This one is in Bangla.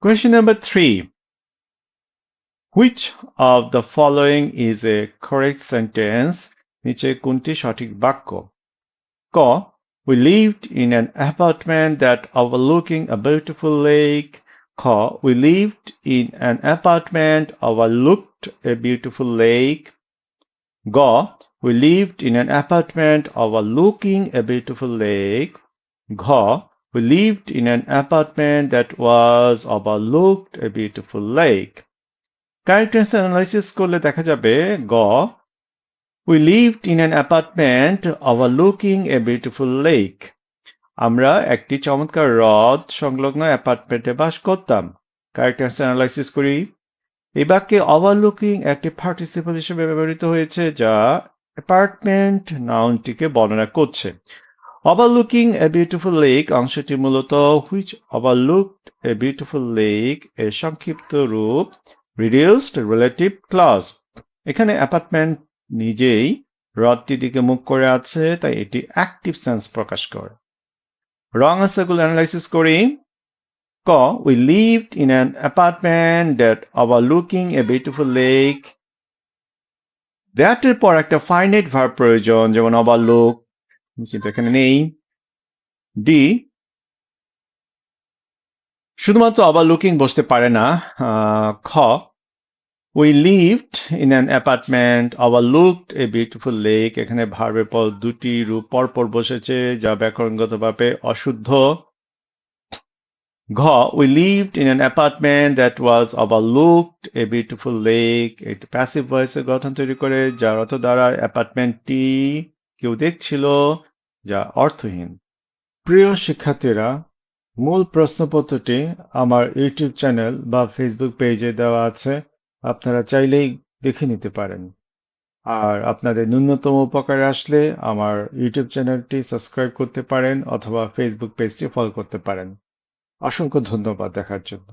Question number 3. Which of the following is a correct sentence? নিচে কোনটি সঠিক বাক্য? ক. We lived in an apartment that overlooking a beautiful lake. খ. We lived in an apartment overlooked a beautiful lake. G. We lived in an apartment overlooking a beautiful lake. G. We lived in an apartment that was overlooked a beautiful lake. Correct answer analysis করলে দেখা যাবে গ. We lived in an apartment overlooking a beautiful lake. আমরা একটি চমৎকার হ্রদ সংলগ্ন অ্যাপার্টমেন্টে বাস করতাম। কারেক্ট অ্যান্সার অ্যানালাইসিস করি। এই বাক্যে ওভারলুকিং একটি পার্টিসিপল হিসেবে ব্যবহৃত হয়েছে যা অ্যাপার্টমেন্ট নাউনটিকে বর্ণনা করছে। ওভারলুকিং এ বিউটিফুল লেক অংশটি মূলত which overlooked a beautiful lake এর সংক্ষিপ্ত রূপ রিডিউসড রিলেটিভ ক্লজ। এখানে অ্যাপার্টমেন্ট নিজেই হ্রদটির দিকে মুখ করে আছে, তাই এটি অ্যাক্টিভ সেন্স প্রকাশ করে। রং আনসারগুলো অ্যানালাইসিস করি। ক. We lived in an apartment that overlooking a beautiful lake. That এর পর একটা ফাইনাইট ভার্ব প্রয়োজন, যেমন overlook, কিন্তু এখানে নেই। ডি. শুধুমাত্র overlooking বসতে পারে না। খ. We lived in an apartment overlooked a beautiful lake. এখানে ভার্বের পর দুটি রূপ পরপর বসেছে যা ব্যাকরণগতভাবে অশুদ্ধ। ঘ. We lived in an apartment that was overlooked a beautiful lake. এটি প্যাসিভ ভয়েসের গঠন তৈরি করে যার অর্থ দ্বারা অ্যাপার্টমেন্টটি কেউ দেখছিল, যা অর্থহীন। প্রিয় শিক্ষার্থীরা, মূল প্রশ্নপত্রটি আমার ইউটিউব চ্যানেল বা ফেসবুক পেজে দেওয়া আছে, আপনারা চাইলেই দেখে নিতে পারেন। আর আপনাদের ন্যূনতম উপকারে আসলে আমার ইউটিউব চ্যানেলটি সাবস্ক্রাইব করতে পারেন অথবা ফেসবুক পেজটি ফলো করতে পারেন। অসংখ্য ধন্যবাদ দেখার জন্য।